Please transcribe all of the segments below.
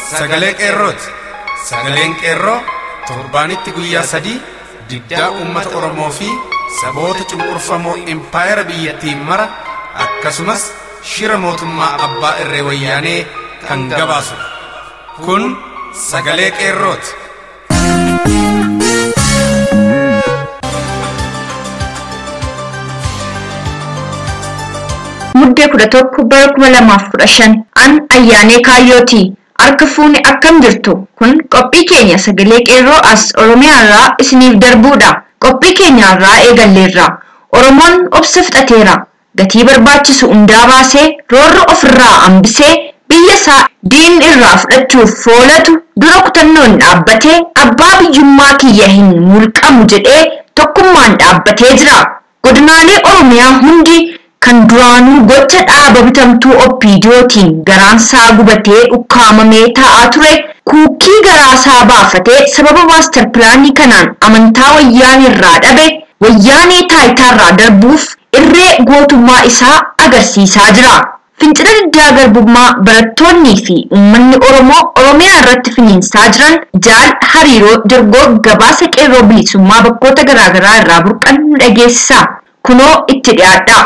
Sagalee qeerrooti. Sagaleen qeerroo torbaanitti guyyaa 3 diddaa uummata Oromoo fi saboota cunqurfamoo impaayera biyyattiin mara akkasumas shira mootummaa abbaa irree wayyaanee kan gabaasudha. Kun sagalee qeerrooti. Muddee 11 bara 2015 an ayyaanee kaayyooti. Harka fuuni akkam jirtu kun qophii keenya sagalee qeerroo as Oromiyaa irraa isiniif darbuudha. Qophii keenya irraa eegalleerra. Oromoon obsa fixateera. Gatii barbaachisu hundaa baasee roorro ofirraa hambisee biyya isaa diin irraa fudhachuuf foolatu dura kutannoon dhaabbatee abbaa biyyummaa kiyya hin mulqamu jedhee tokkummaan dhaabbatee jira. Godinaalee Oromiyaa hundi kan duraanuu gocha dhaaba bitamtuu OPDOtiin garaansaa gubatee ukkaamamee taa'aa ture kuukii garaasaa baafatee sababa maaster pilaanii kanaan amantaa wayyaanee irraa dhabe wayyaanee taayitaarraa darbuuf irree gootummaa isaa agarsiisaa jira. Fincila diddaa garbummaa barattoonnii fi uummanni Oromoo Oromiyaa irratti finiinsaa jiran jaal hariiroo dargoo gabaasa qeerroo bilisummaa bakkoota garaagaraa irraa burqan nu dhageessisa. Kunoo itti dhiyaadha.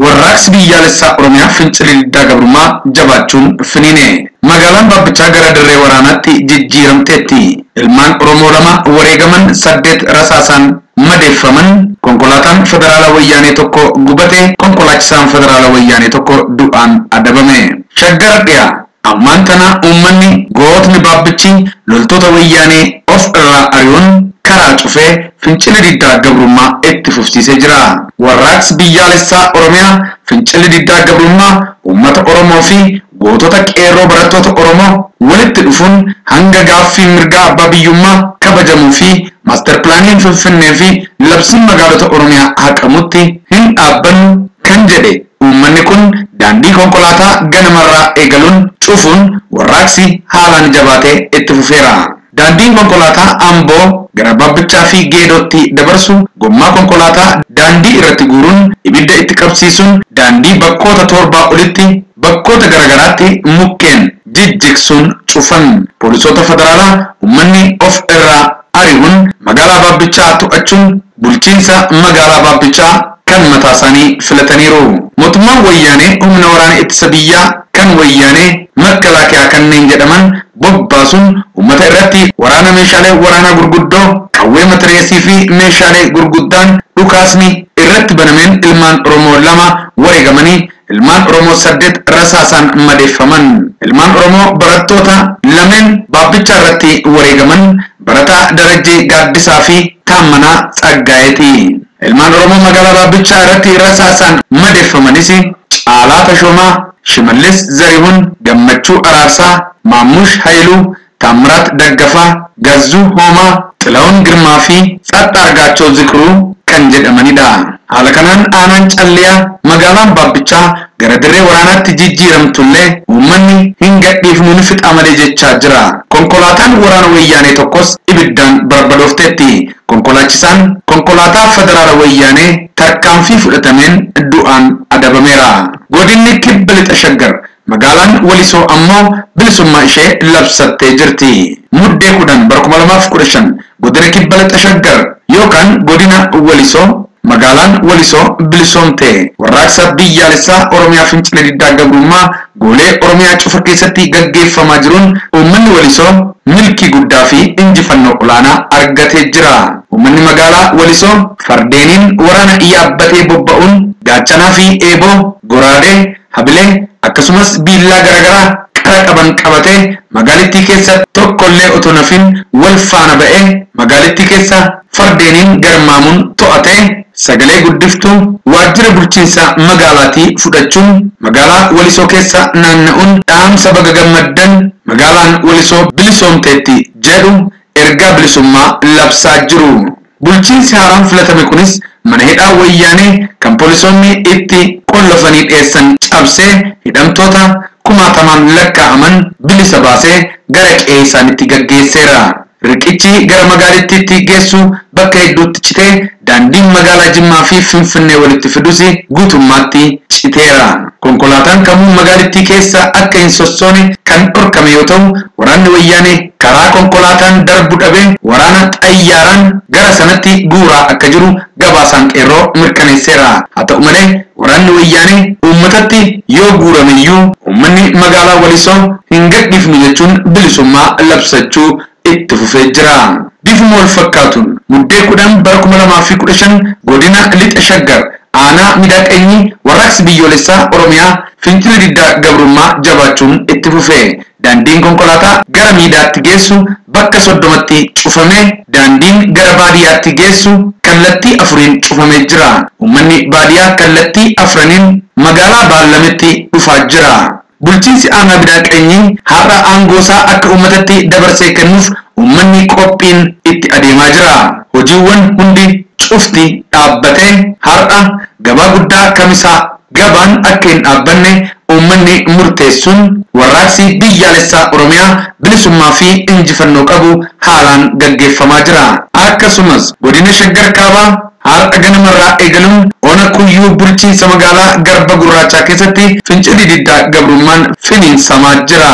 Warraaqsi biyyaalessaa Oromiyaa fincila diddaa garbummaa jabaachuun finiine. Magaalaan Baabichaa gara dirree waraanaatti jijjiiramteetti. Ilmaan Oromoo 2 wareegaman 8 rasaasaan madeeffaman. Konkolaataan federaalaa wayyaanee tokko gubate. Konkolaachisaan federaalaa wayyaanee tokko du'aan adabame. Shaggar dhiyaa. Ammaan tana uummanni gootni Baabichi loltoota wayyaanee of irraa ari'uun karaa cufee fincila diddaa gabrummaa itti fufsiisee jira. Warraaqsi biyyaalessaa Oromiyaa fincila diddaa gabrummaa uummata Oromoo fi gootota qeerroo barattoota Oromoo walitti dhufuun hanga gaaffii mirgaa abbaa biyyummaa kabajamuu fi maaster pilaaniin Finfinnee fi labsiin magaalota Oromiyaa haqamutti hin dhaabbannu kan jedhe. Uummanni kun daandii konkolaataa ganamarraa eegaluun cufuun warraaqsi haalaan jabaatee itti fufeera. Daandiin konkolaataa Amboo gara Baabichaa fi Geedootti dabarsu gommaa konkolaataa daandii irratti guuruun ibidda itti qabsiisuun daandii bakkoota 7 olitti bakkoota garagaraatti mukkeen jijjigsuun cufan. Poolisoota federaalaa uummanni of irraa ari'uun magaalaa Baabichaa to'achuun bulchiinsa magaalaa Baabichaa kan mataa isaanii filataniiru. Mootummaan wayyaanee humna waraana ittisa biyyaa kan wayyaanee makalaakiyaa kanneen jedhaman bobbaasuun uummata irratti waraana meeshaalee waraanaa gurguddoo qawwee matireesii fi meeshaalee gurguddaan dhukaasni irratti banameen ilmaan Oromoo 2 wareegamanii ilmaan Oromoo 8 rasaasaan madeeffaman. Ilmaan Oromoo barattoota lameen Baabichaa irratti wareegaman barataa Darajjee Gaaddisaa fi Taammanaa Tsaggaayeeti. Ilmaan Oromoo magaalaa Baabichaa irratti rasaasaan madeeffamanis Caalaa Tashoomaa, Shimallis Zarihun, Gammachuu Araarsaa, Maamush Haayiluu, Taamiraat Daggafaa, Gazzuu Hoomaa, Xilaawun Girmaa fi Tsaxxaa Argaachoo Zikruu kan jedhamanidha. Haala kanaan aanaan Calliyaa magaalaan Baabichaa gara dirree waraanaatti jijjiiramtullee uummanni hin gadhiifnu ni fixa malee jechaa jira. Konkolaataan waraana wayyaanee tokkos ibiddaan barbadoofteetti. Konkolaachisaan konkolaataa federaala wayyaanee tarkaanfii fudhatameen du'aan adabameera. Godinni Kibba Lixa Shaggar magaalaan Walisoo ammoo bilisummaa ishee labsattee jirti. Muddee 10 bara 2015 godina Kibba Lixa Shaggar yookaan godina Walisoo magaalaan Walisoo bilisoomte. Warraaqsa biyyaalessaa Oromiyaa fincila diddaa gabrummaa goolee Oromiyaa cufa keessatti gaggeeffamaa jiruun uummanni Walisoo milkii guddaa fi injifannoo olaanaa argatee jira. Uummanni magaalaa Walisoo fardeeniin waraana yaabbatee bobba'uun gaachanaa fi eeboo, goraadee, habilee akkasumas biillaa garagaraa qara qaban qabatee magaalittii keessa tokkollee otoo nafin wal faana ba'ee magaalittii keessa fardeeniin garmaamuun to'atee sagalee guddiftuu waajjira bulchiinsa magaalaatii fudhachuun magaalaa Walisoo keessa naanna'uun dhaamsa baga gammaddan magaalaan Walisoo bilisoomteetti jedhu ergaa bilisummaa labsaa jiru. Bulchiinsi haaraan filatame kunis mana hidhaa wayyaanee kan poolisoonni itti qollofanii dhiyeessan cabsee hidhamtoota 1000 lakkaa'aman bilisa baasee gara qe'ee isaaniitti gaggeesseera. riqichi gara magaalittiitti geessu bakka hedduutti citee daandiin magaalaa Jimmaa fi Finfinnee walitti fidus guutummaatti citeera. Konkolaataan kamuu magaalittii keessa akka hin sossoone kan dhorkame yoo ta'u, waraanni wayyaanee karaa konkolaataan darbu dhabee waraana xayyaaraan gara sanatti guuraa akka jiru gabaasaan qeerroo mirkaneesseera. Haa ta'u malee waraanni wayyaanee uummatatti yoo guurameyyuu uummanni magaalaa Walisoo hin gadhiifnu jechuun bilisummaa labsachuu itti fufee jira. Bifuma wal fakkaatuun muddee 10 bara 2015 godina Lixa Shaggar aanaa Midaaqanyii warraaqsi biyyoolessaa Oromiyaa fincila diddaa gabrummaa jabaachuun itti fufee daandiin konkolaataa gara miidaatti geessu bakka 30tti cufamee daandiin gara baadiyyaatti geessu kallattii afuriin cufamee jira. Uummanni baadiyyaa kallattii afraniin magaalaa Baalametti dhufaa jira. Bulchiinsi aanaa Midaaqanyii har'a aangoosaa akka uummatatti dabarsee kennuuf uummanni qophiin itti adeemaa jira. Hojiiwwan hundi cufti dhaabbatee har'a gabaa guddaa kamisaa gabaan akka hin dhaabbanne uummanni murteessuun warraaqsi biyyaalessaa Oromiyaa bilisummaa fi injifannoo qabu haalaan gaggeeffamaa jira. Akkasumas godina Shaggar Kaabaa har'a ganamarraa eegaluun ona kuyyuu bulchiinsa magaalaa Garba Gurraachaa keessatti fincilli diddaa gabrummaan finiinsamaa jira.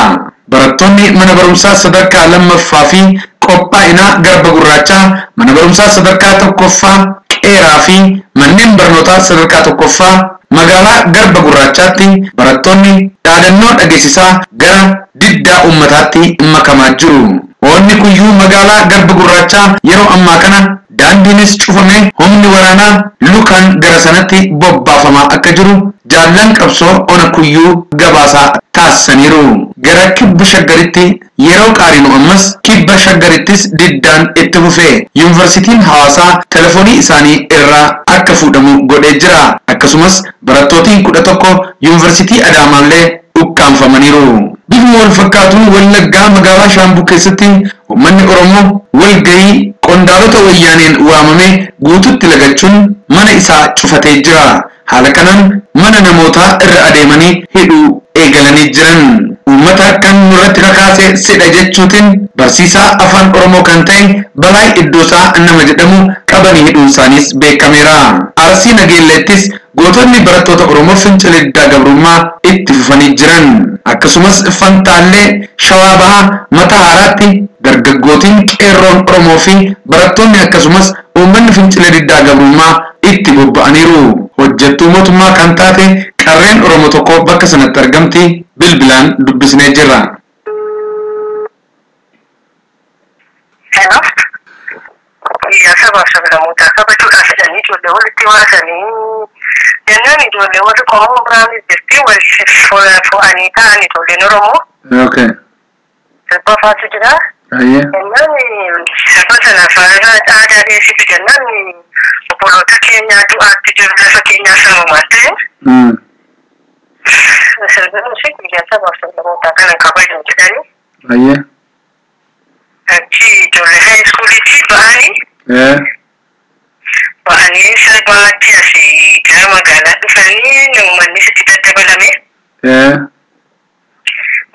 Barattoonni mana barumsaa sadarkaa lammaffaa fi qophaa'inaa Garba Gurraachaa, mana barumsaa sadarkaa tokkoffaa Qeeraa fi manneen barnootaa sadarkaa tokkoffaa magaalaa Garba Gurraachaatti barattoonni dhaadannoo dhageessisaa gara diddaa uummataatti makamaa jiru. Onni kuyyuu magaalaa Garba Gurraachaa yeroo ammaa kana daandiinis cufamee humni waraanaa lukaan gara sanatti bobbaafamaa akka jiru jaallan qabsoo ona kuyyuu gabaasaa taasisaniiru. Gara kibba Shaggaritti yeroo qaarinu ammas kibba Shaggarittis diddaan itti fufee yuunivarsiitiin Hawaasaa telefoonii isaanii irraa akka fuudhamu godhee jira. Akkasumas barattootiin 11 yuunivarsiitii Adaamaallee ukkaanfamaniiru. Bifuma wal fakkaatuun Wallaggaa magaalaa Shaambuu keessatti uummanni Oromoo walgahii qondaalota wayyaaneen waamamee guututti lagachuun mana isaa cufatee jira. Haala kanaan mana namootaa irra adeemanii hidhuu eegalanii jiran. Uummata kan nurratti kakaase sidha jechuutiin barsiisaa afaan Oromoo kan ta'e Balaa Iddoosaa nama jedhamu qabanii hidhuun isaaniis beekameera. Arsii Nageelleettis gootonni barattoota Oromoo fincila diddaa gabrummaa itti fufanii jiran. Akkasumas Fantaallee Shawaa Bahaa Mataa Haaraatti dargaggootiin qeerroon Oromoo fi barattoonni akkasumas uummanni fincila diddaa gabrummaa itti bobba'aniiru. Hojjettuu mootummaa kan taate qarreen Oromoo tokko bakka sanatti argamti bilbilaan dubbisnee jirra. Iya sabab namoota kabajuudhaaf jedhanii ijoollee walitti waasanii jennaan ijoollee warri qomoo biraanis jirti wal fo'anii ta'an ijoolleen Oromoo. Okay. Sirba faatu jira. Jennaan sirba sanaaf aadaa deessitu jennaan obboloota keenyaa du'aatti jiru lafa keenyaa samumaan ta'e. Sirbi nuti guyyaa sabab namoota kana kabaju jedhanii. Achi ijoollee high schoolitti ba'anii. Ba'anii sirbaatti asii gara magaalaa dhufanii uummanni sitti daddabalame.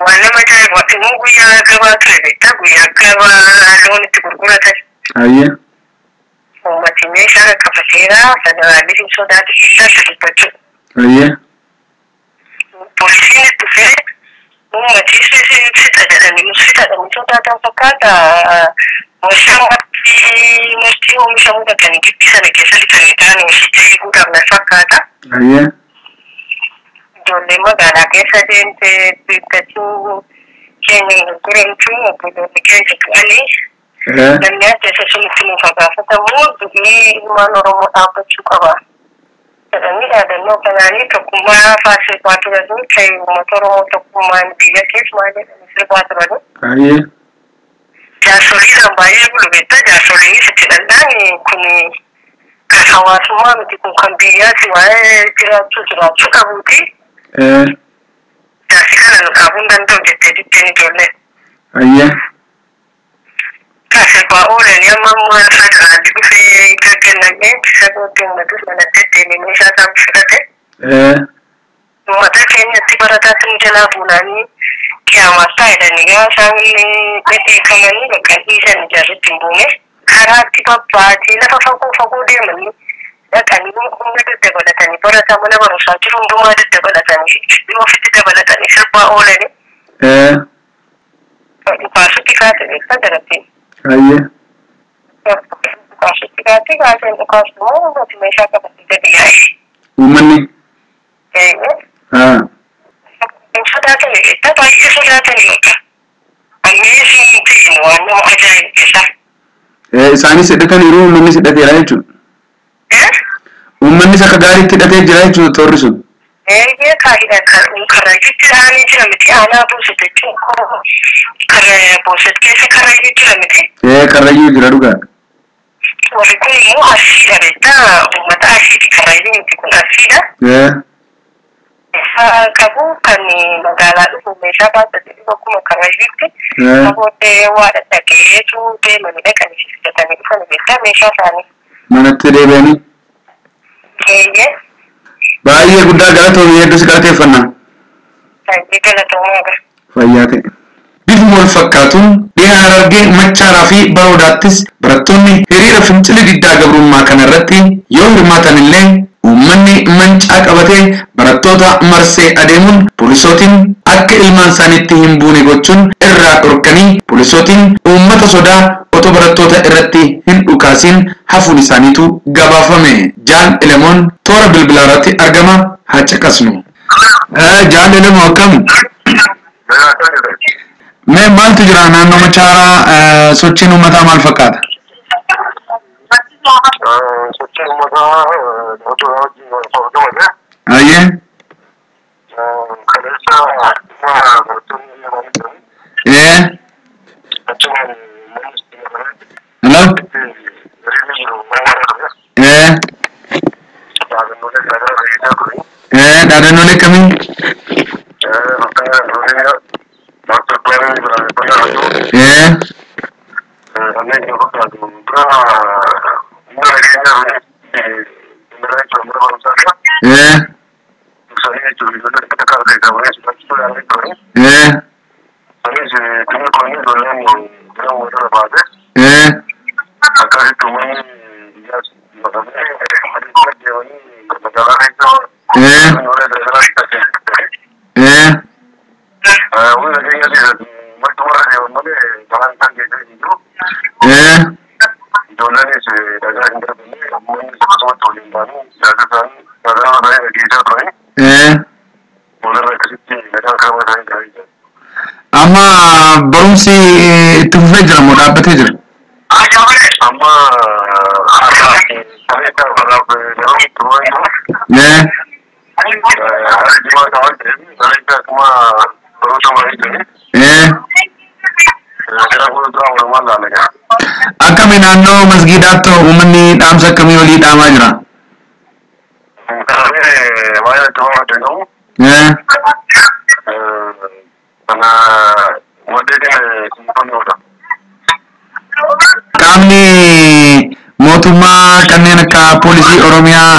Waan nama ajaa'ibu immoo guyyaa gabaa ture beektaa guyyaa gabaa loon itti gurguratan. Uummati meeshaa qabateera federaallis hin sodaatu dubbachuu. Poolisiin itti dhufee uummati sixa jedhanii sodaatan fakkaata. Murtii oomishamuu dhaqanii gibbii sana keessa lixanii ta'an oomishichaa eeguudhaaf na fakkaata. Ijoollee magaalaa keessa deemtee biittachuu keenya gurguramtuu obboloonni keessa tu'anii namni adda sunitti nuuf gaafatamu du'ii ilmaan Oromoo dhaabbachuu qaba. Jedhanii dhaadannoo kanaanii tokkummaa faasifaa turanii ta'e uummata Oromoo tokkummaan biyya keessa maal jedhanii sirbaa turanii. Jaarsoliidhaan baay'ee gulubetta jaarsoliinis itti dhandhaan kun kan hawaasummaa miti kun kan biyyaati waa'ee jiraachuu qabuuti. Jaarsi kana nu dhaabuu hin danda'u jettee ditteen ijoollee. Sirbaa oolanii amma federaalli dhufee gaggannamee isa booddee uummatus manatti ittiin meeshaa isaa fudhate. Uummata keenyatti barataatti nu jalaa buunanii Kiamat tayo niya sang kamani isan jarritin bune harati pappati la faku de mani da kani mun da balatani bara ta mun bara sa turun duma da balatani mo fiti da balatani sabba ole ne ba su tikate ne kada ti aye ba su tikate ga sai ko su mo ba ti mai shaka ba da ya umani Sadata ne ta ba shi sadata ne ka amazing thing wannan ajayin kisa isaanii sidhataniiru uummanni sidhateera jechuudha. Uummanni isa gaariitti hidhatee jira jechuudha toorri sun. Kaayidha karrayyuutti dhaanii jira miti aanaa buusate buusate keessa karrayyuu jira miti. Karrayyuu jira dhugaadha. Warri kun immoo asiidha beektaa uummata asiiti karrayyuu miti kun asiidha. Qabu kan magaalaa dhufu meeshaa baattatee akkuma karrayyuutti namoota waa dhaqeetu deemanii dhaqanii fiddatanii dhufan beektaa meeshaa isaanii. Manatti deebi'anii. Baay'ee guddaa galatoomii hedduus galateeffannaa. Baay'ee galatoomaa agar. Fayyaa ta'e. Bifuma wal fakkaatuun dhiyaa Harargee Machaaraa fi Baroodaattis barattoonni hiriira fincila diddaa gabrummaa kana irratti yoo hirmaatan illee uummanni mancaa qabatee barattoota marsee adeemuun poolisootiin akka ilmaan isaaniitti hin buune gochuun irraa dhorkanii poolisootiin uummata sodaa otoo barattoota irratti hin dhukaasin hafuun isaaniitu gabaafame. Jaan Elemoon toora bilbilaa irratti argama haa caqasnu. Jaan Elemoo akkam? Mee maaltu jira naannoo Machaaraa sochiin uummataa maal fakkaata? Aye. Hello? Dhaadannoolee akkamii? Amma barumsi itti fufee jira moo dhaabbatee jira? Akkami naannoo masgiidaatti uummanni dhaamsa akkamii olii dhaamaa jira? Qaamni mootummaa kanneen akka poolisii Oromiyaa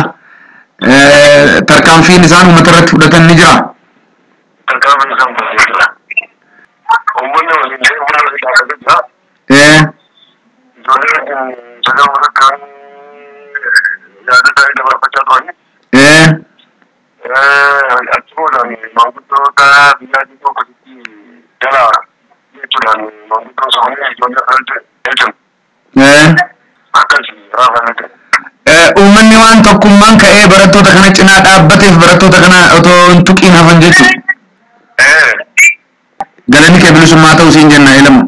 tarkaanfiin isaan uummata irratti fudhatan ni jira? Uummanni waan tokkummaan ka'ee barattoota kana cinaa dhaabbateef barattoota kana otoo hin tuqiin hafan jechuudha. Galanni kee bilisummaa ta'uu siin jenna Elemoo.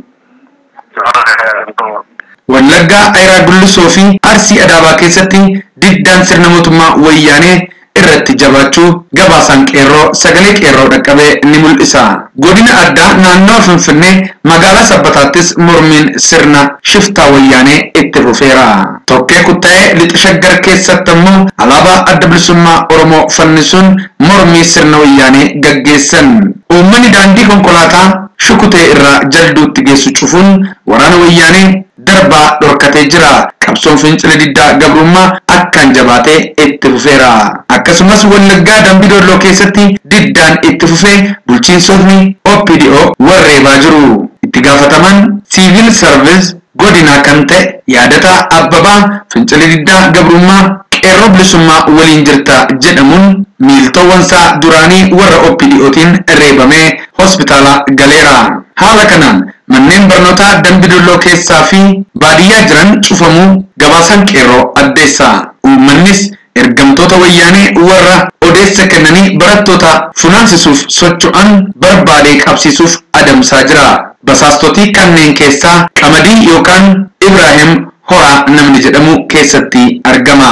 Wallaggaa Ayiraa Gullisoo fi Arsii Adaabaa keessatti diddaan sirna mootummaa wayyaanee irratti jabaachuu gabaasaan qeerroo sagalee qeerroo dhaqqabee ni mul'isa. Godina addaa naannoo Finfinnee magaalaa Sabbataattis mormiin sirna shiftaa wayyaanee itti fufeera. Tokkee kuttaa'ee lixa shaggar keessatti immoo alaabaa adda bilisummaa Oromoo fannisuun mormii sirna wayyaanee gaggeessan. Uummanni daandii konkolaataa Shukutee irraa jalduutti geessu cufuun waraana wayyaanee darbaa dhorkatee jira. Qabsoon fincila diddaa gabrummaa akkaan jabaatee itti fufeera. Akkasumas Wallaggaa Dambidolloo keessatti diddaan itti fufee bulchiinsotni OPDO qeerroo warreebaa jiru. Itti gaafataman siivil sarviis godinaa kan ta'e yaadataa Abbabaa fincila diddaa gabrummaa qeerroo bilisummaa waliin jirta jedhamuun miiltowwansaa duraanii warra OPDOtiin reebamee hospitaala galeera. Haala kanaan manneen barnootaa Dambidolloo keessaa fi baadiyyaa jiran cufamuu gabaasaan qeerroo addeessa. Uummannis ergamtoota wayyaanee warra odeessa kennanii barattoota funaansisuuf socho'an barbaadee qabsiisuuf adamsaa jira. Basaastotii kanneen keessaa Qamadii yookaan Ibrahim Horaa namni jedhamu keessatti argama.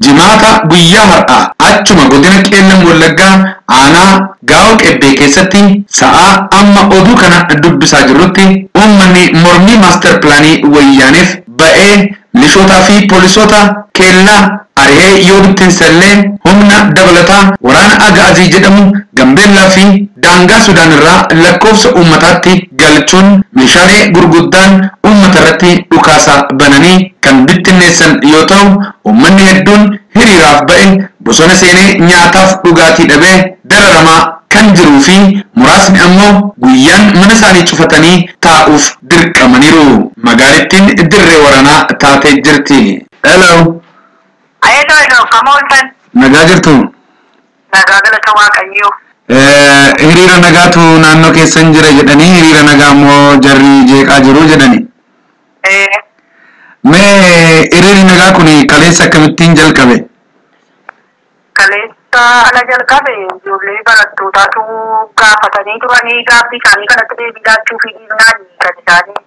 Jimaata guyyaa har'aa achuma godina Qeellam Wallaggaa aanaa Gaa'oo Qebbee keessatti sa'a amma oduu kana dubbisaa jirrutti uummanni mormii maaster pilaanii wayyaaneef ba'ee milishootaa fi poolisoota keellaa arihee yoo bittinsallee humna dabalataa waraana Agaazii jedhamu Gambeellaa fi daangaa Sudaan irraa lakkoofsa uummataatti galchuun meeshaalee gurguddaan uummata irratti dhukaasa bananii kan bittinneessan yoo ta'u uummanni hedduun hiriiraaf ba'e bosona seenee nyaataaf dhugaatii dhabee dararamaa kan jiruu fi muraasni ammoo guyyaan mana isaanii cufatanii taa'uuf dirqamaniiru. Magaalattiin dirree waraanaa taatee jirti. Hello. Hello, Kamooltan. Nagaa jirtu? Nagaa galata Waaqayyoo. Hiriira nagaatu naannoo keessan jira jedhanii hiriira nagaa immoo jarri jeeqaa jiru jedhani. Mee hiriirri nagaa kun kaleessa akkamittiin jalqabe? Kaleessa ala jalqabe ijoollee barattootaatu gaafatanii turanii gaaffii isaanii kanatti deebisaachuu fi dhiibnaan kan isaanii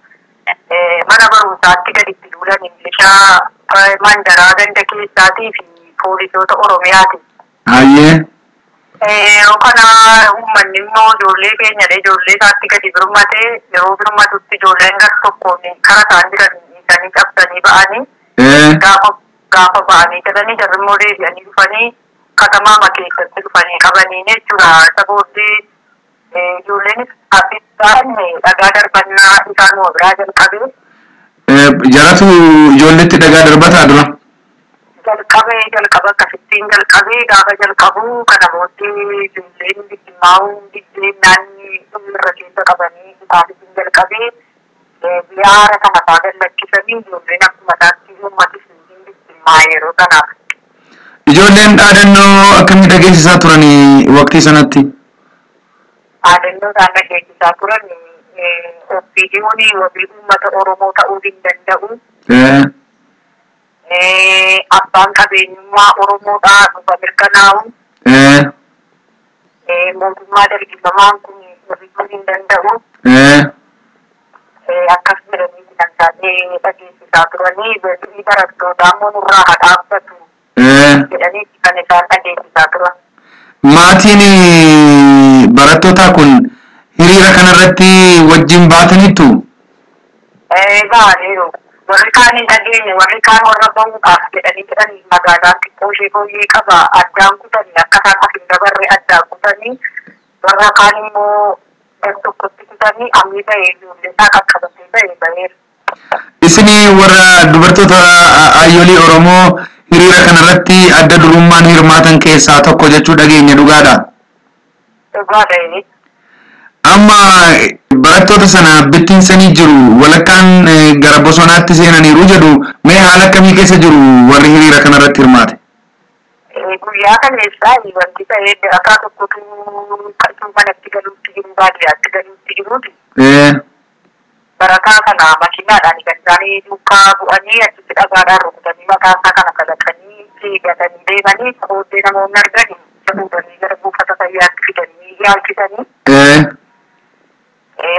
mana barumsaatti gaditti duulan milishaa mandaraa ganda keessaatii fi poolisoota Oromiyaati. Hayyee. Yeroo kana uummanni immoo ijoollee keenyadha ijoollee isaatti gadi birmatee yeroo birmatutti ijoolleen gar tokkoon kara isaan jiran dhiisanii cabsanii ba'anii gaafa ba'anii jedhanii jarri immoo deebi'anii dhufanii katamaa keessatti dhufanii qabanii jechuudha. Isa booddee ijoolleenis abidaan dhagaa darbannaa isaan biraa jalqabee. Jaratu ijoolleetti dhagaa darbataa dura? Jalqaba akkasittiin jalqabee gaafa jalqabu kana booddee ijoolleen bittimmaa'uu diddeen naanni irra keessa qabanii isaaniitiin jalqabee biyya haara kana isaa gallakkisanii ijoolleen akkuma isaatti uummatis bittimmaa yeroo kanaaf. Ijoolleen dhaadannoo akkamii dhageessisaa turanii waqtii sanatti? Dhaadannoo isaan dhageessisaa turan OPDO'n wabii uummata Oromoo ta'uu hin danda'u. Abbaan qabeenyummaa Oromoodhaa dhufa mirkanaa'u. Mootummaa dargaggeessaa kun wabii hin danda'u. Akkas jedhanii kan isaanii dhageessisaa turanii beeksisni barattootaa immoo nurraa haa dhaabbatu jedhanii kan isaan dhageessisaa turan. Maatiin barattootaa kun hiriira kanarratti wajjin baataniittu? Baaniiru. Warri kaan hin dhageenye warri kaan warra bahuudhaaf jedhanii magaalaan xiqqoo ishee fooyyee qaba addaan kutanii akka isaan as hin dabarre addaan kutanii warra kaan immoo tokkotti kutanii amni bahee ijoollee isaa qaqqabatee bahee baheera. Isin warra dubartoota ayyoolii Oromoo hiriira kanarratti adda durummaan hirmaatan keessaa tokko jechuu dhageenya dhugaadha? Dhugaadha. Amma barattoota sana bittinsanii jiru walakkaan gara bosonaatti seenaniiru jedhu mee haala akkamii keessa jiru warri hiriira kanarratti hirmaate? Guyyaa kaleessaa wanti ta'ee barataa tokkotu qarshii manatti galuutti jiru baadiyyaatti galuutti jiruuti. Barataa kana makiinaadhaan kan isaanii duukaa bu'anii achitti dhagaadhaan rukutanii mataa isaa kana kalaqanii fiigatanii deemanii booddee namoonni arganii fuudhanii gara buufata fayyaatti fidanii yaalchisanii.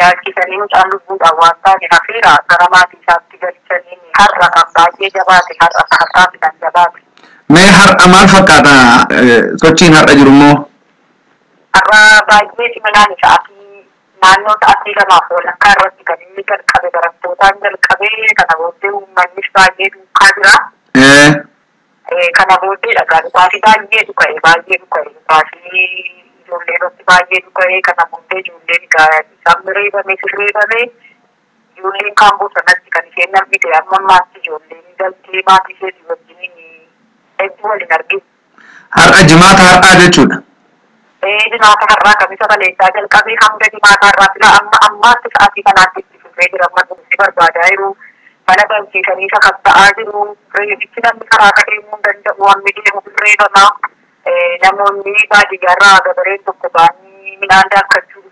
Yaalchisanii mucaan lubbuudhaan waan taane hafeera gara maatii isaatti galchanii har'a kan baay'ee jabaate har'a har'aaf kan jabaate. Mee har'a maal fakkaata sochiin har'a jiru immoo? Har'a baay'ee ciminaan isaatii naannoo sa'aatii lamaaf walakkaa irratti kan inni jalqabe barattootaan jalqabee kana booddee uummannis baay'ee duukaa jira. Kana booddee dhagaa dhugaatii baay'ee dhuga'e ijoollee irratti baay'ee dhuga'e kana booddee ijoolleen isaan reebame sirreeffame ijoolleen kaan bosonatti kan isheen argite amma ammaatti ijoolleen galtee maatii ishee wajjin hedduu waliin arginu. Har'a jimaata har'aa jechuudha. Jimaata har'aa kamisa kaleessaa jalqabee hanga jimaata har'aa fila ammaatti sa'aatii kanaatti itti fufee jira. Amma dhumsi barbaadaa jiru. Mana barsiisanii sakatta'aa jiru. Reebichi namni karaa deemuu hin danda'u. Hammi deemu reebama. Namoonni baadiyyaarraa gabareen tokko ba'anii midhaan daakkachuu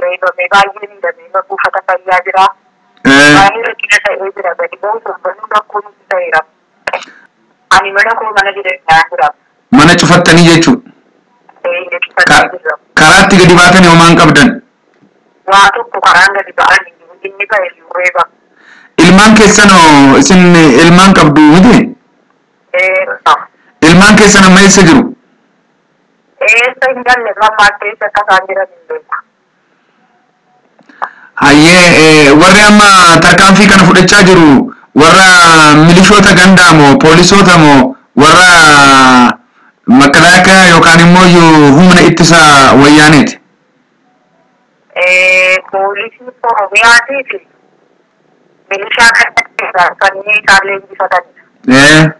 reebamee baay'ee miidhamee buufata fayyaa jira. Baay'ee rakkina ta'ee jira. Gadi ba'uu sobbanuu rakkoo nuti ta'eera. Ani mana koo mana jireenyaa jira. Mana cufattanii jechuudha. Karaatti gadi baatanii homaan qabdan. Waa tokko karaan gadi ba'an inni ba'e reeba. Ilmaan keessanoo isin ilmaan qabdu miti? Ilmaan keessan amma eessa jiru? Eessa hin galle mammaa keessa akka isaan jiran hin beeku. Hayyee warri amma tarkaanfii kana fudhachaa jiru warra milishoota gandaa moo poolisoota moo warra makalaakaa yookaan immoo humna ittisa wayyaaneeti? Poolisii Oromiyaatii fi milishaa kan isaan leenjifatanidha.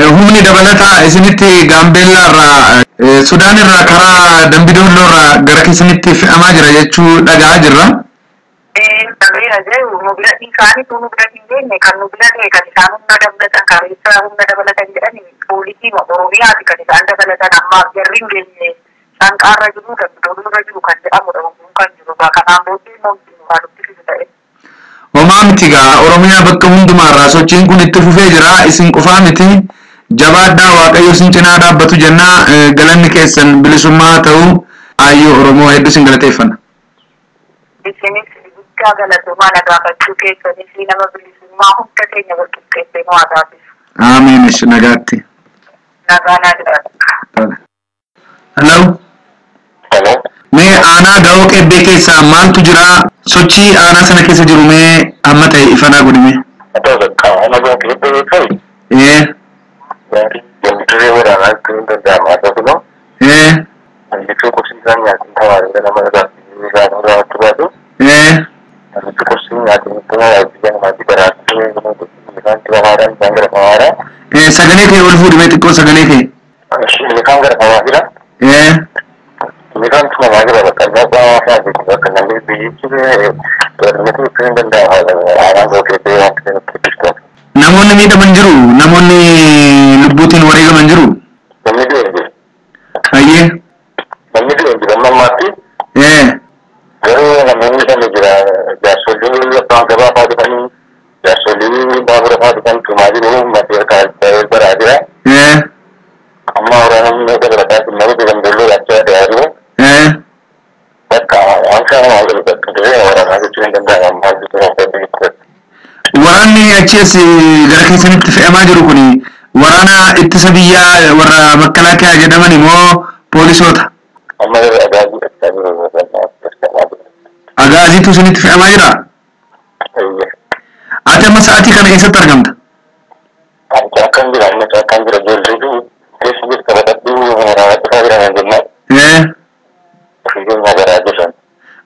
Humni dabalataa isinitti Gaambeellaa irraa Sudaan irraa karaa Dambidolloo irraa gara keessanitti fe'amaa jira jechuu dhaga'aa jirra. Isaanii tunu bira hin geenye kan nu bira ta'e kan isaan humna dabalatan kareessa humna dabalatan jedhani poolisii Oromiyaati kan isaan dabalatan ammaaf jarri hin geenye Sanqaarra jiru Dambidolloo jiru kan jedhamudha kan jiru kanaan booddee mootii waan nutti ta'e. Homaa miti gaa Oromiyaa bakka hundumaarraa sochiin kun itti fufee jira isin qofaa miti. Jabaadhaa Waaqayyo isin cinaa dhaabbatu jennaa galanni keessan bilisummaa ta'u ayyoo Oromoo hedduu isin galateeffanna. Isinis guddaa galatoomaa nagaafachuu keessanis nama bilisummaa hunda keenya walqixxeessee nu haa taasisu. Amiin nagaatti. Nagaa naa jiraatu. Hello. Hello. Mee aanaa Ga'oo Qebbee keessaa maaltu jira? Sochii aanaa sana keessa jiru mee amma ta'e ifanaa godhime. Yang waraana kun danda'amaa ta'u. Anjituu qubsiisaan nyaatiin tawaaree nama irraa irratti baatu. Anjituu qubsiisaan nyaatiin tawaaree namatti baraatee kan tawaaraan kan gara tawaaraa. Sagalee kee ol fuudhimee xiqqoo sagalee kee. Kan gara tawaaraa. Mikan cuma lagi bakal apa saja juga kenali biji itu kan benda orang bekerja yang kita. Namoonni miidhaman jiru namoonni lubbuutiin wareegaman jiru. Hayyee. Namni juga mati. Kalau namni kan juga jasolin apa apa kan jasolin beberapa kan cuma di rumah mati kalau berada. Amma orang ini berada di mana dengan dulu aja dari. Waraanni achiis gara keessanitti fe'amaa jiru kuni waraana ittisa biyyaa warra makalaakaa jedhaman immoo poolisoota. Agaaziitu isinitti fe'amaa jira? Ati amma sa'aatii kana eessatti argamta?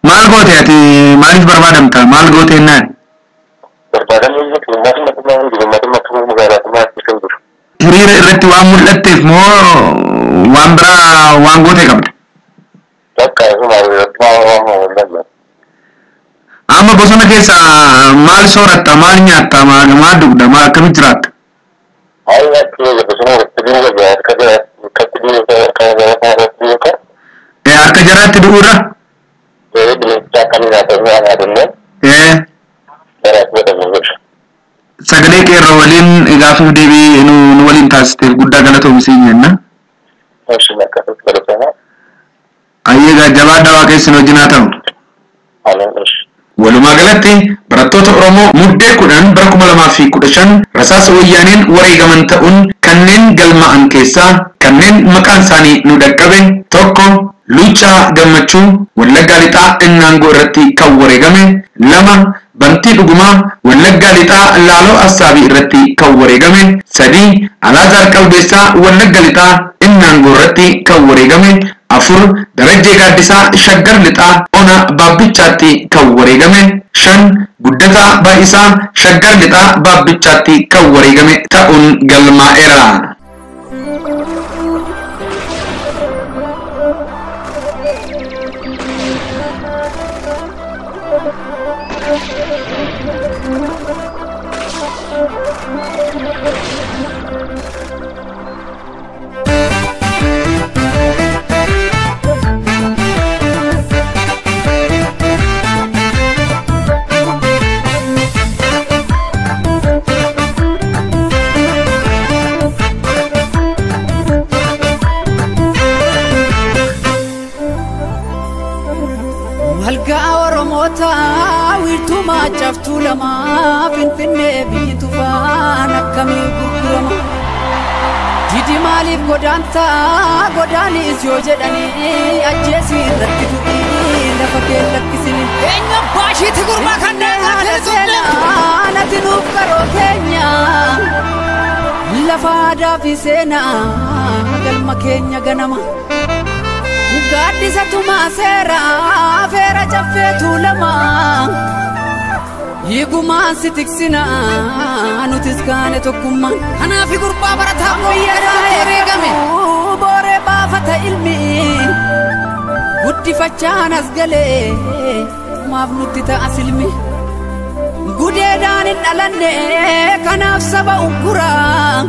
Maal goote ati maaliif barbaadamta? Maal goote ennaan? Hiriira irratti waan mul'atteef moo waan biraa waan goote qabda? Amma bosona keessa maal sooratta? Maal nyaatta? Maal dhugda? Maal akkamitti jiraatta? Harka jaraatti du'uudha? Sagalee qeerroo waliin gaafiif deebii nu waliin taasisteef guddaa galatoomsii jenna. Ayyeegaa jabaadhaa Waaqayyoon wajjin haa ta'u. Walumaa galatti barattoota Oromoo muddee 10 bara 2015 rasaasa wayyaaneen wareegaman ta'uun kanneen galmaa'an keessaa kanneen maqaan isaanii nu dhaqqabe tokko Luchaa Gammachuu Wallaggaa Lixaa Innaangoo irratti kan wareegame, 2 Bantii Dhugumaa Wallaggaa Lixaa Laaloo Assaabii irratti kan wareegame, 3 Alaazaar Qalbeessaa Wallaggaa Lixaa Innaangoo irratti kan wareegame, 4 Darajjee Gaaddisaa Shaggar Lixaa Ona Baabbichaatti kan wareegame, 5 Guddataa Baa'isaa Shaggar Lixaa Baabbichaatti kan wareegame ta'uun galmaa'eera. Walga Oromota wirtu maachaftu lama finfinne biitu faana kamii gurgurama Didi maaliif godaanta godaanis yoo jedhanii ajjeesii irratti tuqii lafa kee lakkisini Eenyu baashiiti gurmaa kanneen nati nuuf karoo keenya lafa aadaa fi seenaa galma keenya ganama Gaaddisa tumaa seeraa feera jaffeetu lama Higumaan si tiksinaa nutis kaane tokkummaan Kanaafi gurbaa barataa mooyyeedhaa herreegame Booree baafata ilmi guddifachaan as galee maaf nutti ta'a silmi Gudeedhaan hin dhalanne kanaaf saba unkuraa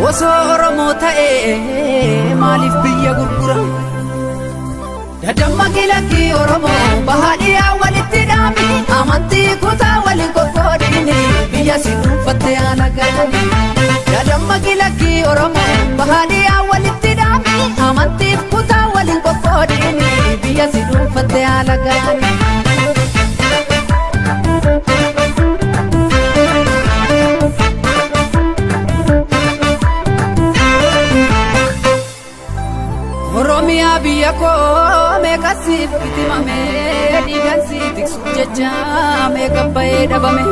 Osoo Oromoo ta'ee maaliif biyya gurgura Dadamma lakki Oromoo bahaadhiyaa walitti dhaami Amantii kutaa waliin qoqqoodini biyya si dhuunfatte alagaani Dadamma lakki Oromoo bahaadhiyaa walitti dhaami Amantii kutaa waliin qoqqoodini biyya si dhuunfatte alagaani Oromia biyya koo meeqa siif itimame dhiigaan si tiksuuf jecha meeqa bahee dhabame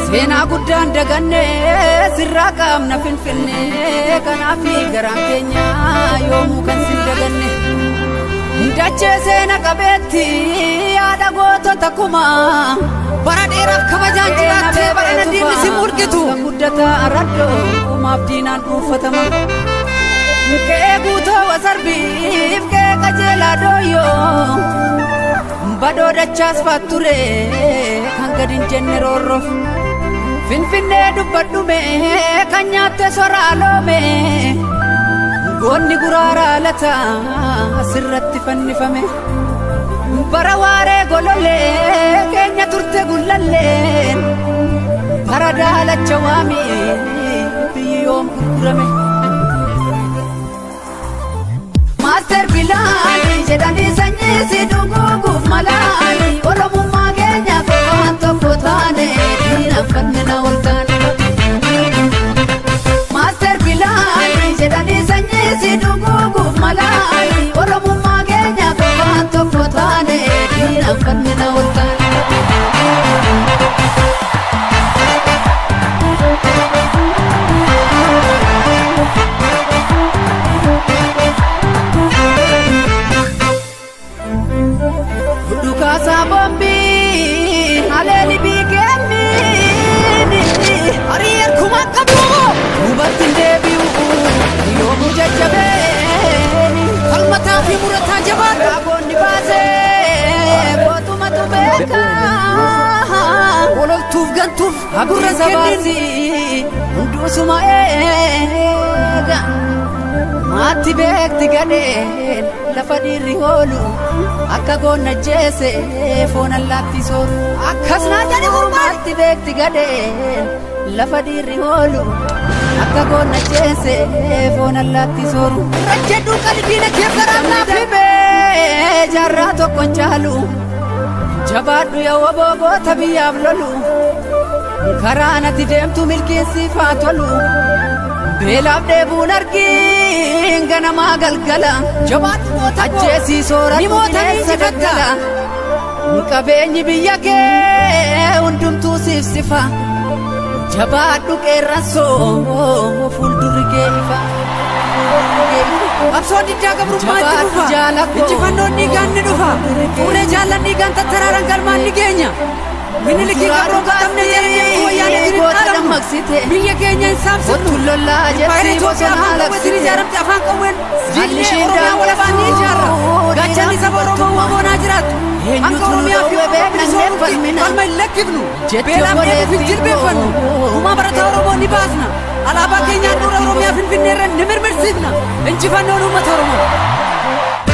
seenaa guddaan daganne sirraa qaamna finfinne kanaafi garaan keenya yoomuu kan sin daganne dachee seena qabeetti yaada gootota kuma bara dheeraaf kabajaan jiraattee bara nadiinni si murgitu guddataa arraddoo maaf diinaan dhuunfatama Kee guutoo wasarbiif kee qajeelaa dooyyoo badoo dachaas faatture kan gadin jenne roorroof finfinnee dubbadhume kan nyaatte soraa loome goonni guraaraa lata sirratti fannifame bara waaree golollee keenya turte gullalleen bara daalacha waamii biyyi yoom gurgurame Master Bilali jedhanii sanyii si dhuguuguuf malaali Oromummaa keenya kofaan tokko taane diinaffanne na ol taane Master Bilali jedhanii sanyii si dhuguuguuf malaali Oromummaa keenya kofaan tokko taane diinaffanne na ol taane Sabombi aleli bigemi ari kuma kabu ubatin debiu yo mujajabeni kalmata fi murata jabat abonni base botuma tubeka wolol tuf gantuf agurra sabasi ndusuma ega mati bekti gaden lafa dirri holu akka goonna jeese foon allaatti sooru akkasnaa jedhe gurbaatti beekti gadeen lafa dirri holu akka goonna jeese foon allaatti sooru rajjedhu qalbiina kee garaanaaf himee jaarraa tokkon caalu jabaadhu yaa wabooboota biyyaaf lolu karaa nati deemtu milkiinsiif haa tolu beelaaf dheebuun argiin ganamaa galgala ajjeesii sooratu bineensa daggala qabeenyi biyya kee hundumtuu siif sifa jabaadhu qeerransoo fuuldurri kee ifa Absoo diddaa gabrummaatti dhufa injifannoon dhiigaan ni dhufa fuulee jaallan dhiigaan tattaraaran galmaan ni geenya Miniliki gabroo qatamne jedhee wayyaanee jirin maksite biyya keenya insaamsitu lollaa jetti bosona laksite jaaramte afaan qawween jilli Oromiyaa walabaanii ijaarra gaachanni saba Oromoo wamoonaa jiraattu hanga Oromiyaa fi Oromoo qalma hin lakkifnu beelaaf dheebuuf hin jilbeeffannu kumaa barataa Oromoo ni baasna alaabaa keenyaan dura Oromiyaa Finfinneerra ni mirmirsiifna injifannoon uummata Oromoo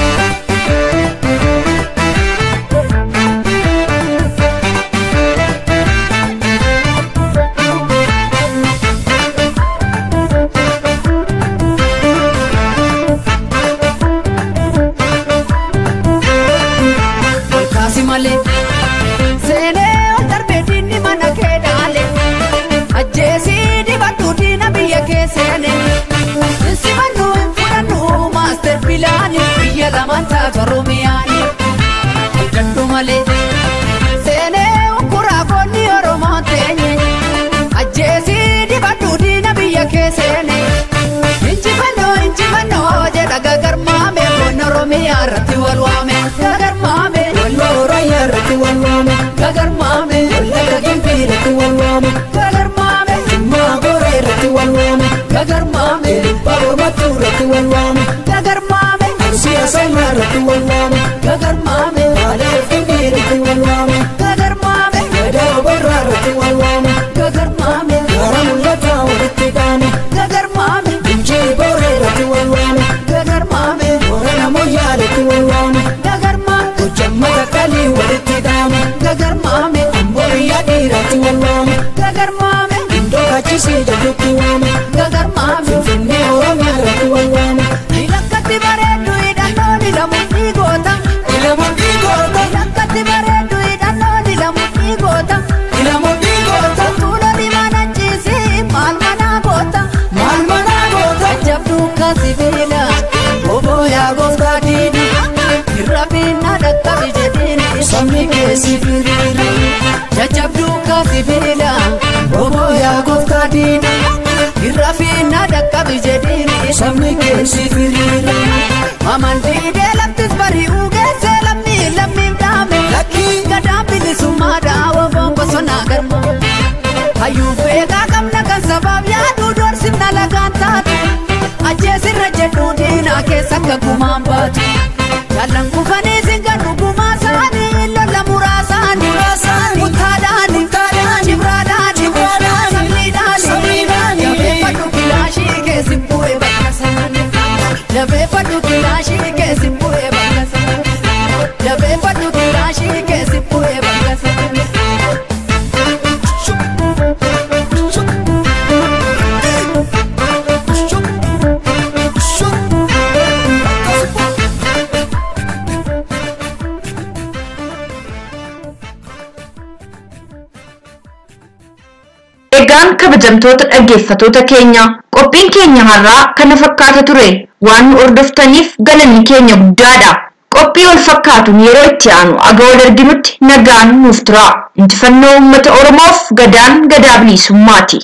Oromiyaa irratti wal waame gagarmaame walloo Raayyaa irratti wal waame gagarmaame wallagga Gimbii irratti wal waame gagarmaame Jimmaa Gooree irratti wal waame gagarmaame Baabur Mattuu irratti wal waame gagarmaame Arsii Asaayaa irratti wal waame gagarmaame Baalee Finfinnee irratti wal waame gagarmaame Gadaa Borraa irratti wal waame gagarmaame Gara Mul'ataa walitti qaame gagarmaame Gimbii Booree irratti wal waame gagarmaame Boorana Moyyaale irratti wal waame gagarmaame Hojjammata Kalii walitti qaame gagarmaame Ambooyyaa dhiirratti wal waame gagarmaame Indoo Kachisii jallutti waame gagarmaame Finfinnee Oromiyaa irratti wal waame Ilakkatti bareeddu hidhannoon ilamuun goota ilamuun goota Ilakkatti bareeddu hidhannoon ilamuun goota ilamuun goota Tuula diimaan ajjiisii maal manaa goota jabduu kaasibiila obooyaa gooftaa diini irra finna dhaqqabi jedhiini sabni keessi firiira jajjabduu kaasibiila obooyaa gooftaa diini irra finna dhaqqabi jedhiini sabni keessi firiira amantiidee laftis bari'uu geessee lammiin dhaame gadaan bilisummaa dhaawwa bombosonaa garma hayyuu beekaa qabna kan sabaaf yaaduu doorsifna lagaan taatu ajjeesirra jedhuu diinaa keessa akka gumaan baatu jaallan kufanii singadhu gumaa isaanii lola muraasaanii mutaadhaani cibraadhaani sabniidhaani jabeeffadhu kilaashii keessi bu'ee bakka isaanii jabeeffadhu kilaashii keessi bu'ee bakka isaanii jabeeffadhu kilaashii keessi bu'ee bakka isaanii Egaan kabajamtoota dhaggeeffatoota keenya qophiin keenya har'aa kana fakkaata ture waan nu hordoftaniif galanni keenya guddaadha. Qophii wal fakkaatuun yeroo itti aanu aga wal arginutti nagaan nuuf tura. Injifannoo uummata Oromoof gadaan gadaa bilisummaati.